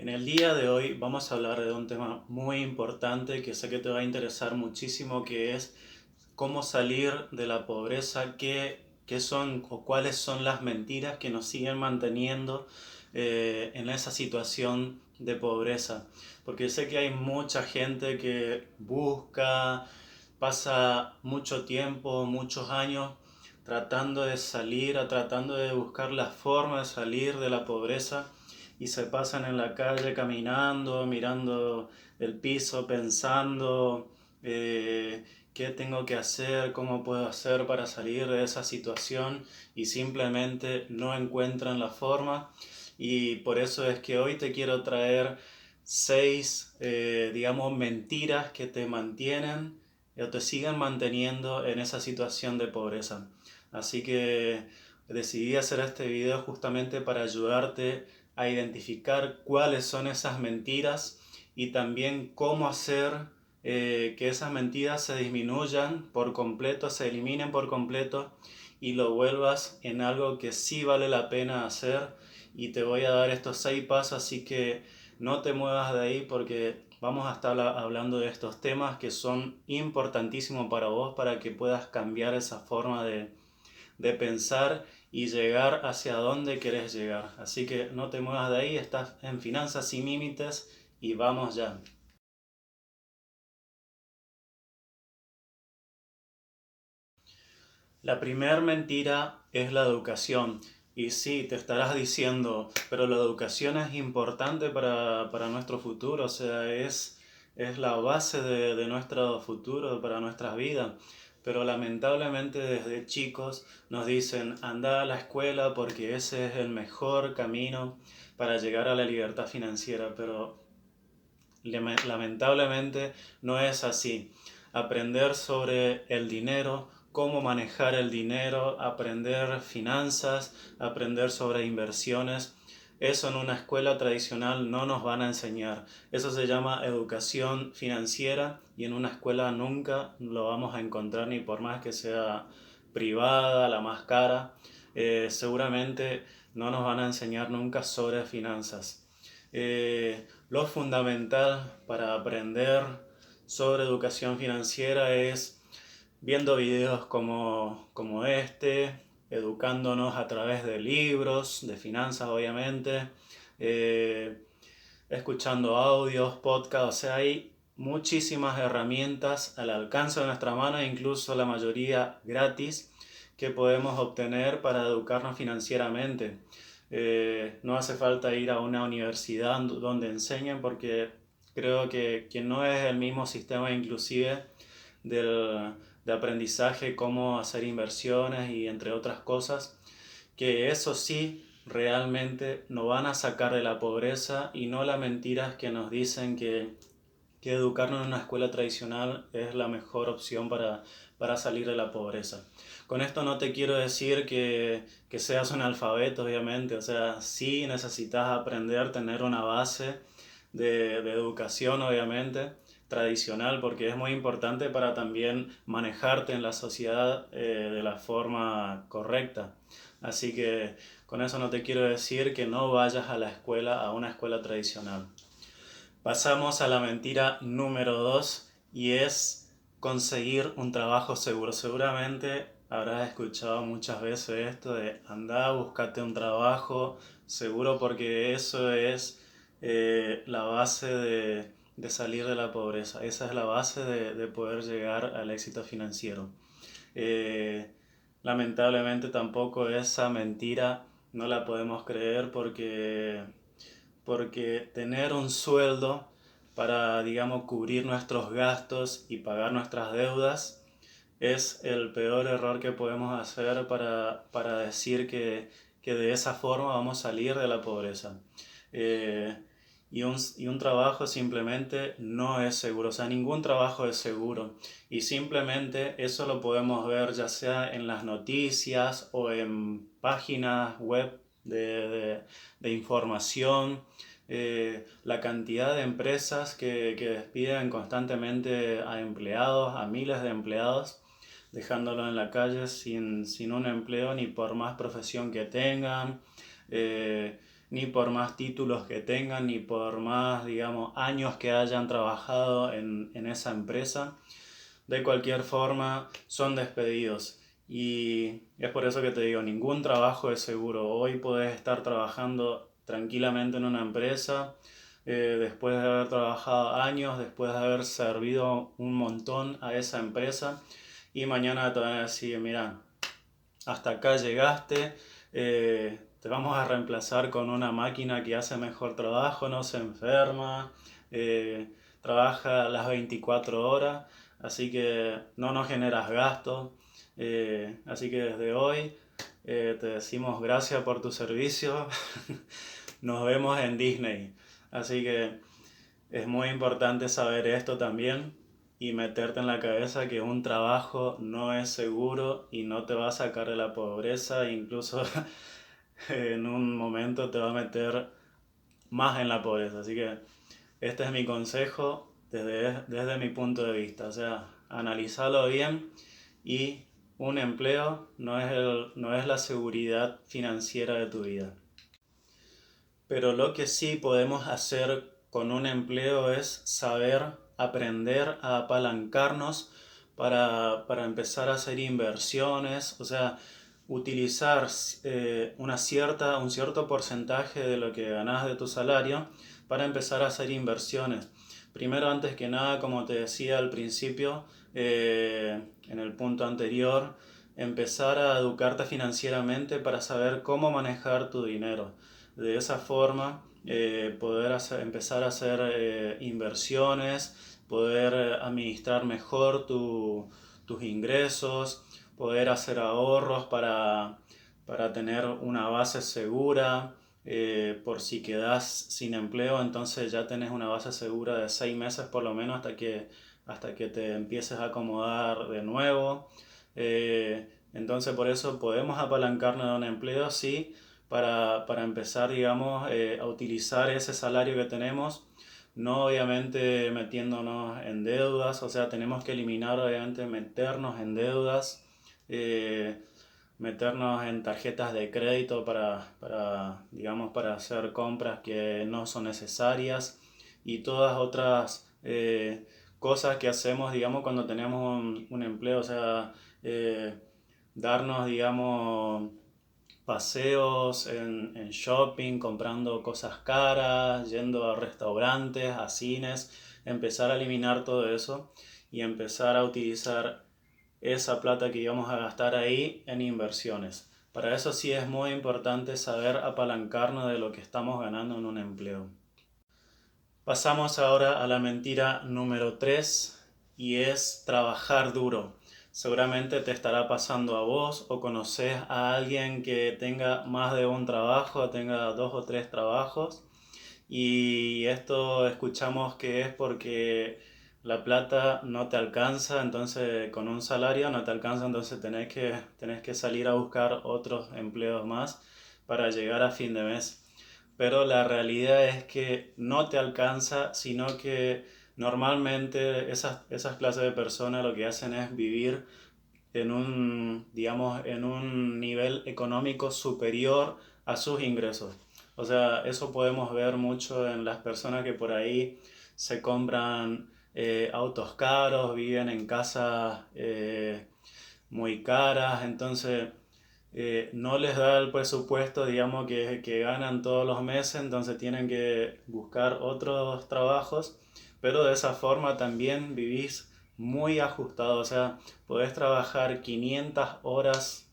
En el día de hoy vamos a hablar de un tema muy importante que sé que te va a interesar muchísimo, que es cómo salir de la pobreza, qué son o cuáles son las mentiras que nos siguen manteniendo en esa situación de pobreza. Porque sé que hay mucha gente que busca, pasa mucho tiempo, muchos años tratando de salir, tratando de buscar la forma de salir de la pobreza y se pasan en la calle caminando, mirando el piso, pensando qué tengo que hacer, cómo puedo hacer para salir de esa situación y simplemente no encuentran la forma. Y por eso es que hoy te quiero traer seis, digamos, mentiras que te mantienen o te siguen manteniendo en esa situación de pobreza. Así que decidí hacer este video justamente para ayudarte a identificar cuáles son esas mentiras y también cómo hacer que esas mentiras se disminuyan por completo, se eliminen por completo y lo vuelvas en algo que sí vale la pena hacer. Y te voy a dar estos 6 pasos, así que no te muevas de ahí porque vamos a estar hablando de estos temas que son importantísimos para vos, para que puedas cambiar esa forma de pensar y llegar hacia donde querés llegar. Así que no te muevas de ahí, estás en Finanzas sin Límites y vamos ya. La primera mentira es la educación. Y sí, te estarás diciendo, pero la educación es importante para nuestro futuro, o sea, es la base de nuestro futuro, para nuestras vidas. Pero lamentablemente desde chicos nos dicen, anda a la escuela porque ese es el mejor camino para llegar a la libertad financiera, pero lamentablemente no es así. Aprender sobre el dinero, cómo manejar el dinero, aprender finanzas, aprender sobre inversiones, eso en una escuela tradicional no nos van a enseñar. Eso se llama educación financiera y en una escuela nunca lo vamos a encontrar, ni por más que sea privada, la más cara. Seguramente no nos van a enseñar nunca sobre finanzas. Lo fundamental para aprender sobre educación financiera es viendo videos como este, educándonos a través de libros, de finanzas obviamente, eh, escuchando audios, podcasts, o sea, hay muchísimas herramientas al alcance de nuestra mano, incluso la mayoría gratis, que podemos obtener para educarnos financieramente. No hace falta ir a una universidad donde enseñen porque creo que no es el mismo sistema inclusive de aprendizaje, cómo hacer inversiones y entre otras cosas, que eso sí realmente nos van a sacar de la pobreza y no las mentiras que nos dicen que educarnos en una escuela tradicional es la mejor opción para salir de la pobreza. Con esto no te quiero decir que seas un alfabeto, obviamente, o sea, sí necesitas aprender, tener una base de educación, obviamente, tradicional, porque es muy importante para también manejarte en la sociedad de la forma correcta. Así que con eso no te quiero decir que no vayas a la escuela, a una escuela tradicional. Pasamos a la mentira número 2 y es conseguir un trabajo seguro. Seguramente habrás escuchado muchas veces esto de andar, buscarte un trabajo seguro porque eso es la base de salir de la pobreza. Esa es la base de poder llegar al éxito financiero. Eh, Lamentablemente tampoco esa mentira no la podemos creer porque tener un sueldo para, digamos, cubrir nuestros gastos y pagar nuestras deudas es el peor error que podemos hacer para decir que de esa forma vamos a salir de la pobreza. Eh, y un trabajo simplemente no es seguro, o sea, ningún trabajo es seguro. Y simplemente eso lo podemos ver ya sea en las noticias o en páginas web de información, la cantidad de empresas que despiden constantemente a empleados, a miles de empleados, dejándolo en la calle sin un empleo ni por más profesión que tengan. ni por más títulos que tengan, ni por más, digamos, años que hayan trabajado en esa empresa. De cualquier forma, son despedidos. Y es por eso que te digo, ningún trabajo es seguro. Hoy puedes estar trabajando tranquilamente en una empresa, después de haber trabajado años, después de haber servido un montón a esa empresa, y mañana te van a decir, mira, hasta acá llegaste, te vamos a reemplazar con una máquina que hace mejor trabajo, no se enferma, eh, trabaja las 24 horas, así que no nos generas gastos. Así que desde hoy te decimos gracias por tu servicio. Nos vemos en Disney. Así que es muy importante saber esto también y meterte en la cabeza que un trabajo no es seguro y no te va a sacar de la pobreza, incluso en un momento te va a meter más en la pobreza. Así que este es mi consejo desde mi punto de vista. O sea, analizarlo bien, y un empleo no es la seguridad financiera de tu vida. Pero lo que sí podemos hacer con un empleo es saber aprender a apalancarnos para empezar a hacer inversiones, o sea, utilizar un cierto porcentaje de lo que ganas de tu salario para empezar a hacer inversiones. Primero, antes que nada, como te decía al principio, en el punto anterior, empezar a educarte financieramente para saber cómo manejar tu dinero. De esa forma, poder empezar a hacer inversiones, poder administrar mejor tus ingresos, poder hacer ahorros para tener una base segura. Por si quedas sin empleo, entonces ya tenés una base segura de 6 meses por lo menos hasta que te empieces a acomodar de nuevo. Entonces por eso podemos apalancarnos de un empleo, sí, para empezar, digamos, a utilizar ese salario que tenemos, no obviamente metiéndonos en deudas. O sea, tenemos que eliminar obviamente meternos en deudas, eh, meternos en tarjetas de crédito digamos, para hacer compras que no son necesarias, y todas otras cosas que hacemos, digamos, cuando tenemos un empleo. O sea, eh, darnos, digamos, paseos en shopping, comprando cosas caras, yendo a restaurantes, a cines, empezar a eliminar todo eso y empezar a utilizar esa plata que íbamos a gastar ahí en inversiones. Para eso sí es muy importante saber apalancarnos de lo que estamos ganando en un empleo. Pasamos ahora a la mentira número 3, y es trabajar duro. Seguramente te estará pasando a vos, o conoces a alguien que tenga más de un trabajo, tenga 2 o 3 trabajos, y esto escuchamos que es porque la plata no te alcanza, entonces con un salario no te alcanza, entonces tenés que salir a buscar otros empleos más para llegar a fin de mes. Pero la realidad es que no te alcanza, sino que normalmente esas clases de personas lo que hacen es vivir digamos, en un nivel económico superior a sus ingresos. O sea, eso podemos ver mucho en las personas que por ahí se compran autos caros, viven en casas muy caras, entonces no les da el presupuesto, digamos, que ganan todos los meses, entonces tienen que buscar otros trabajos, pero de esa forma también vivís muy ajustado. O sea, podés trabajar 500 horas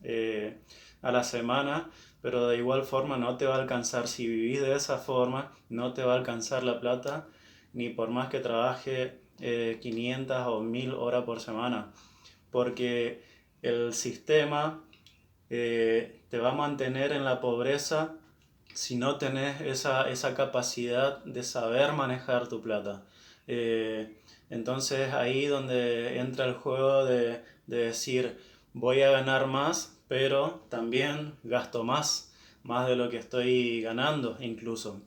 a la semana, pero de igual forma no te va a alcanzar. Si vivís de esa forma, no te va a alcanzar la plata, ni por más que trabaje 500 o 1000 horas por semana, porque el sistema te va a mantener en la pobreza si no tenés esa capacidad de saber manejar tu plata. Entonces ahí donde entra el juego de decir, voy a ganar más, pero también gasto más de lo que estoy ganando incluso.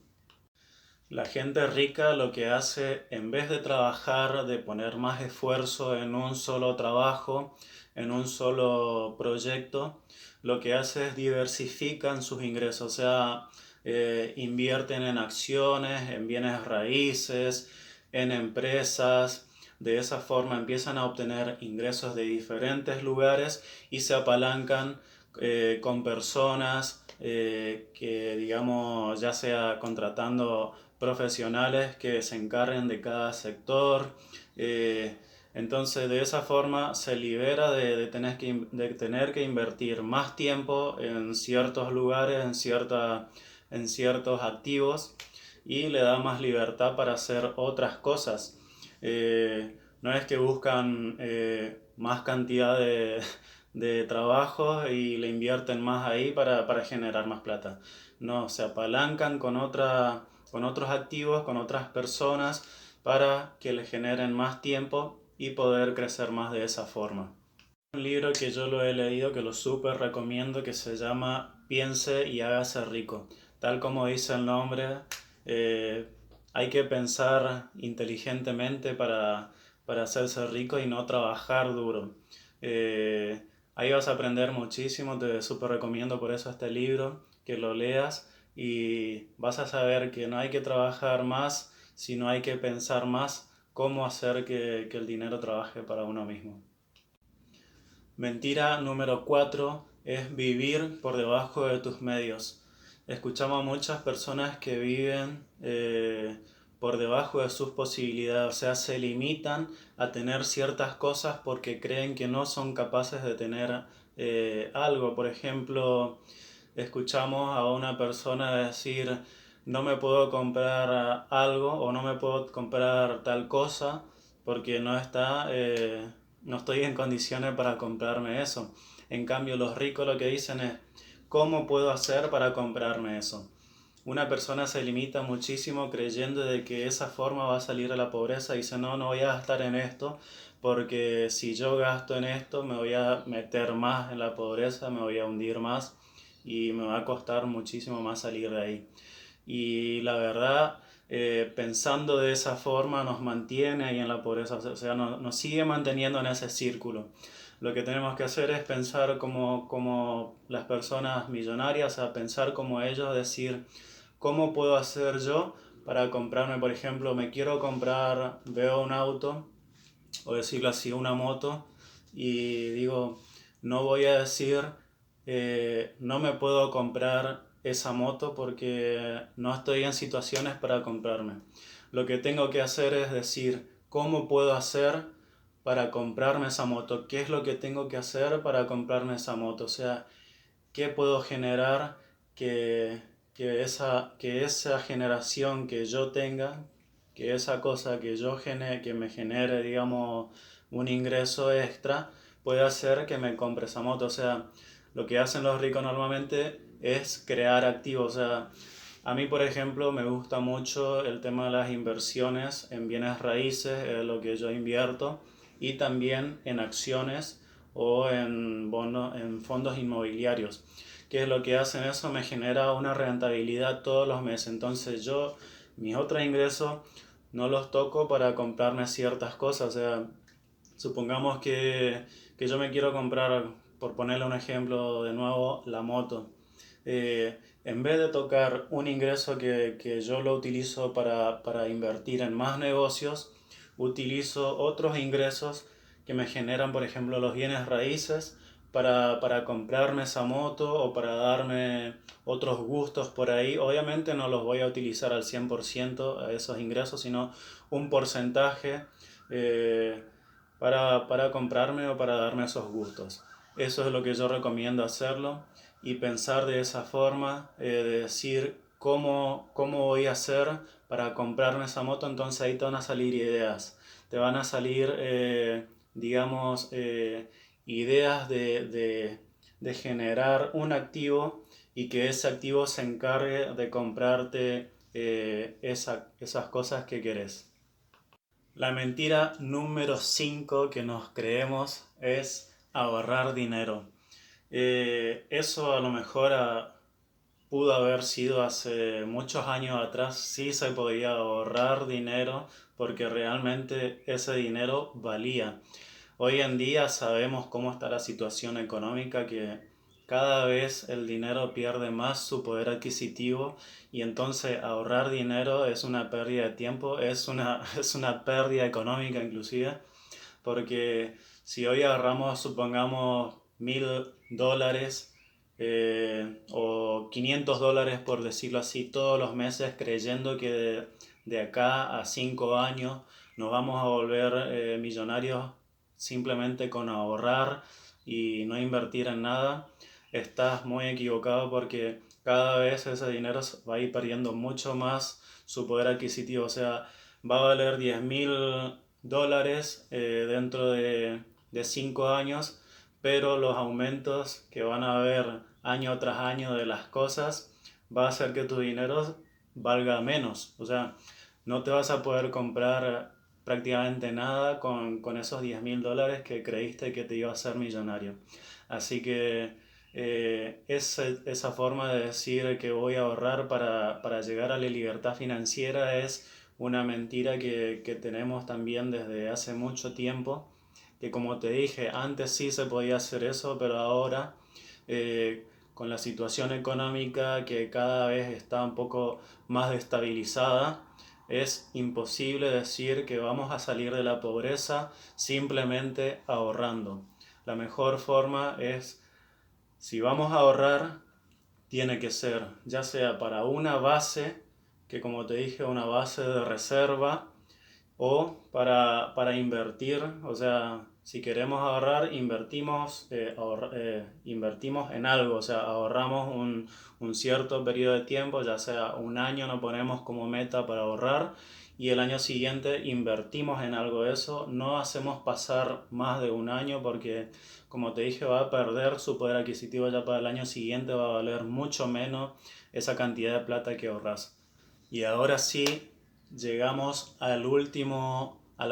La gente rica lo que hace, en vez de trabajar, de poner más esfuerzo en un solo trabajo, en un solo proyecto, lo que hace es diversifican sus ingresos. O sea, invierten en acciones, en bienes raíces, en empresas. De esa forma empiezan a obtener ingresos de diferentes lugares y se apalancan con personas que, digamos, ya sea contratando profesionales que se encarguen de cada sector. Entonces, de esa forma se libera de tener que invertir más tiempo en ciertos lugares, en ciertos activos, y le da más libertad para hacer otras cosas. No es que buscan más cantidad de trabajo y le invierten más ahí para generar más plata. No, se apalancan con otros activos, con otras personas, para que le generen más tiempo y poder crecer más de esa forma. Un libro que yo lo he leído, que lo súper recomiendo, que se llama Piense y hágase rico. Tal como dice el nombre, eh, hay que pensar inteligentemente para hacerse rico y no trabajar duro. Ahí vas a aprender muchísimo, te súper recomiendo por eso este libro, que lo leas y vas a saber que no hay que trabajar más, sino hay que pensar más cómo hacer que el dinero trabaje para uno mismo. Mentira número 4 es vivir por debajo de tus medios. Escuchamos a muchas personas que viven por debajo de sus posibilidades, o sea, se limitan a tener ciertas cosas porque creen que no son capaces de tener algo. Por ejemplo, escuchamos a una persona decir: no me puedo comprar algo o no me puedo comprar tal cosa porque no estoy en condiciones para comprarme eso. En cambio, los ricos lo que dicen es: ¿cómo puedo hacer para comprarme eso? Una persona se limita muchísimo creyendo de que esa forma va a salir de la pobreza y dice: no, no voy a gastar en esto porque si yo gasto en esto me voy a meter más en la pobreza, me voy a hundir más y me va a costar muchísimo más salir de ahí. Y la verdad, pensando de esa forma nos mantiene ahí en la pobreza, o sea, nos sigue manteniendo en ese círculo. Lo que tenemos que hacer es pensar como las personas millonarias, o sea, pensar como ellos, decir: ¿cómo puedo hacer yo para comprarme? Por ejemplo, me quiero comprar, veo un auto, o decirlo así, una moto, y digo: no voy a decir no me puedo comprar esa moto porque no estoy en situaciones para comprarme. Lo que tengo que hacer es decir: ¿cómo puedo hacer para comprarme esa moto? ¿Qué es lo que tengo que hacer para comprarme esa moto? O sea, ¿qué puedo generar que, que esa generación que yo tenga, que esa cosa que que me genere, digamos, un ingreso extra, puede hacer que me compre esa moto? O sea, lo que hacen los ricos normalmente es crear activos. O sea, a mí, por ejemplo, me gusta mucho el tema de las inversiones en bienes raíces, es lo que yo invierto, y también en acciones o en bonos, en fondos inmobiliarios. ¿Qué es lo que hacen eso? Me genera una rentabilidad todos los meses. Entonces yo mis otros ingresos no los toco para comprarme ciertas cosas. O sea, supongamos que yo me quiero comprar, por ponerle un ejemplo de nuevo, la moto. En vez de tocar un ingreso que yo lo utilizo para invertir en más negocios, utilizo otros ingresos que me generan, por ejemplo, los bienes raíces para comprarme esa moto o para darme otros gustos por ahí. Obviamente no los voy a utilizar al 100% a esos ingresos, sino un porcentaje para comprarme o para darme esos gustos. Eso es lo que yo recomiendo hacerlo, y pensar de esa forma, de decir cómo voy a hacer para comprarme esa moto. Entonces ahí te van a salir ideas, te van a salir, digamos, ideas de generar un activo y que ese activo se encargue de comprarte esas cosas que querés. La mentira número 5 que nos creemos es ahorrar dinero. Eso a lo mejor pudo haber sido hace muchos años atrás. Sí se podía ahorrar dinero porque realmente ese dinero valía. Hoy en día sabemos cómo está la situación económica, que cada vez el dinero pierde más su poder adquisitivo y entonces ahorrar dinero es una pérdida de tiempo, es una pérdida económica inclusive, porque si hoy ahorramos, supongamos, $1.000 o $500, por decirlo así, todos los meses, creyendo que de acá a 5 años nos vamos a volver millonarios simplemente con ahorrar y no invertir en nada, estás muy equivocado, porque cada vez ese dinero va a ir perdiendo mucho más su poder adquisitivo. O sea, va a valer $10.000 dentro de 5 años, pero los aumentos que van a haber año tras año de las cosas va a hacer que tu dinero valga menos. O sea, no te vas a poder comprar prácticamente nada con esos $10.000 que creíste que te iba a hacer millonario. Así que esa forma de decir que voy a ahorrar para llegar a la libertad financiera es una mentira que tenemos también desde hace mucho tiempo, que como te dije, antes sí se podía hacer eso, pero ahora con la situación económica que cada vez está un poco más destabilizada, es imposible decir que vamos a salir de la pobreza simplemente ahorrando. La mejor forma es, si vamos a ahorrar, tiene que ser ya sea para una base, que como te dije, una base de reserva, o para invertir. O sea, si queremos ahorrar, invertimos en algo, o sea, ahorramos un cierto periodo de tiempo, ya sea un año nos ponemos como meta para ahorrar y el año siguiente invertimos en algo de eso. No hacemos pasar más de un año, porque como te dije, va a perder su poder adquisitivo. Ya para el año siguiente va a valer mucho menos esa cantidad de plata que ahorras. Y ahora sí, llegamos a la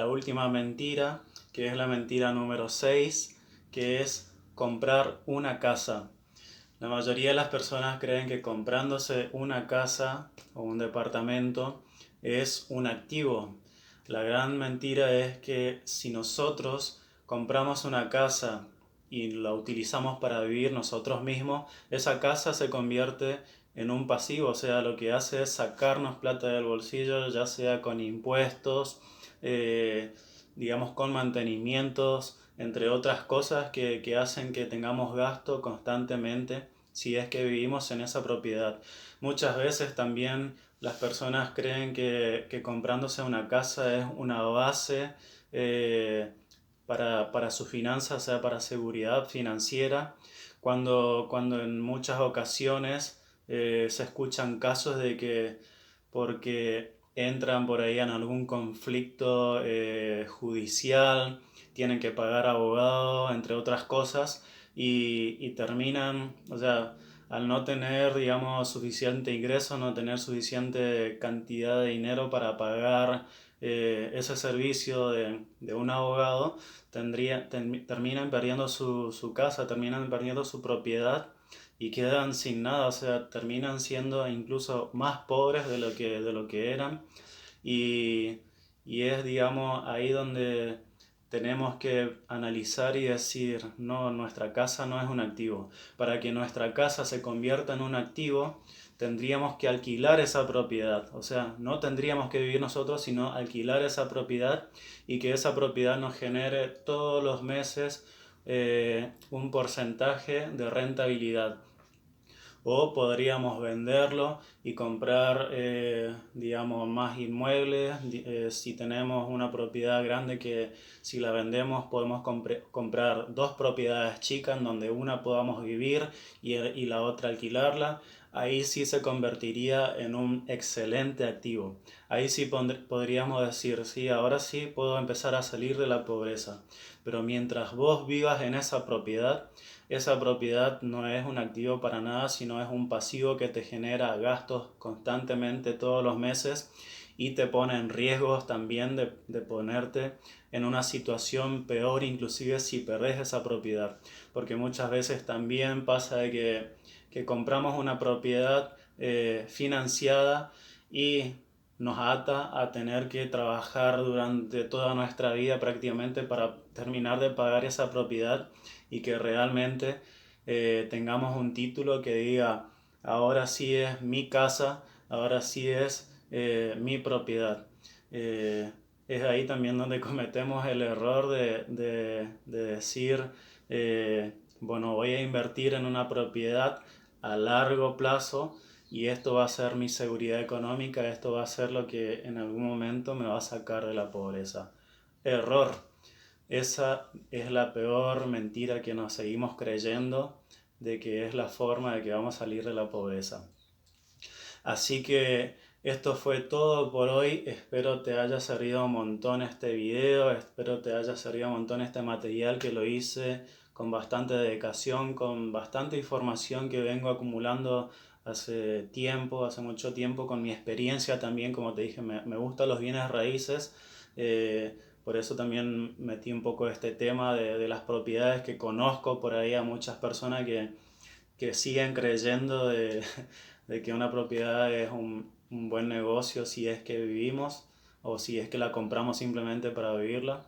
última mentira, que es la mentira número 6, que es comprar una casa. La mayoría de las personas creen que comprándose una casa o un departamento es un activo. La gran mentira es que si nosotros compramos una casa y la utilizamos para vivir nosotros mismos, esa casa se convierte en un pasivo. O sea, lo que hace es sacarnos plata del bolsillo, ya sea con impuestos, eh, digamos con mantenimientos, entre otras cosas que hacen que tengamos gasto constantemente si es que vivimos en esa propiedad. Muchas veces también las personas creen que comprándose una casa es una base para su finanza, o sea, para seguridad financiera, cuando en muchas ocasiones se escuchan casos de que porque entran por ahí en algún conflicto judicial, tienen que pagar abogado, entre otras cosas, y terminan, o sea, al no tener, digamos, suficiente ingreso, no tener suficiente cantidad de dinero para pagar ese servicio de un abogado, terminan perdiendo su casa, terminan perdiendo su propiedad y quedan sin nada. O sea, terminan siendo incluso más pobres de lo que eran. Y, y es, digamos, ahí donde tenemos que analizar y decir, no, nuestra casa no es un activo. Para que nuestra casa se convierta en un activo, tendríamos que alquilar esa propiedad. O sea, no tendríamos que vivir nosotros, sino alquilar esa propiedad, y que esa propiedad nos genere todos los meses un porcentaje de rentabilidad. O podríamos venderlo y comprar, digamos, más inmuebles. Si tenemos una propiedad grande, que si la vendemos podemos comprar dos propiedades chicas en donde una podamos vivir y la otra alquilarla. Ahí sí se convertiría en un excelente activo. Ahí sí podríamos decir, sí, ahora sí puedo empezar a salir de la pobreza. Pero mientras vos vivas en esa propiedad no es un activo para nada, sino es un pasivo que te genera gastos constantemente todos los meses y te pone en riesgos también de ponerte en una situación peor, inclusive si perdés esa propiedad. Porque muchas veces también pasa de que compramos una propiedad financiada y nos ata a tener que trabajar durante toda nuestra vida prácticamente para terminar de pagar esa propiedad, y que realmente tengamos un título que diga, ahora sí es mi casa, ahora sí es mi propiedad. Es ahí también donde cometemos el error de decir, bueno, voy a invertir en una propiedad a largo plazo y esto va a ser mi seguridad económica, esto va a ser lo que en algún momento me va a sacar de la pobreza. Error. Esa es la peor mentira que nos seguimos creyendo de que es la forma de que vamos a salir de la pobreza. Así que esto fue todo por hoy. Espero te haya servido un montón este video, espero te haya servido un montón este material que lo hice con bastante dedicación, con bastante información que vengo acumulando hace tiempo, hace mucho tiempo, con mi experiencia también, como te dije, me gustan los bienes raíces. Por eso también metí un poco este tema de las propiedades, que conozco por ahí a muchas personas que siguen creyendo de que una propiedad es un buen negocio si es que vivimos o si es que la compramos simplemente para vivirla,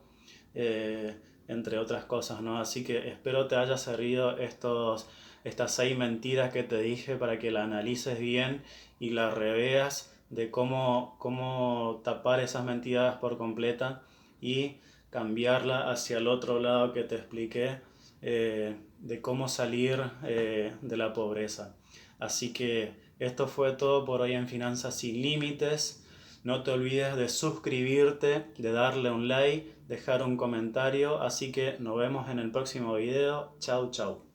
entre otras cosas, ¿no? Así que espero te haya servido estas 6 mentiras que te dije para que la analices bien y la reveas de cómo tapar esas mentiras por completa y cambiarla hacia el otro lado que te expliqué, de cómo salir de la pobreza. Así que esto fue todo por hoy en Finanzas Sin Límites. No te olvides de suscribirte, de darle un like, dejar un comentario. Así que nos vemos en el próximo video. Chau, chau.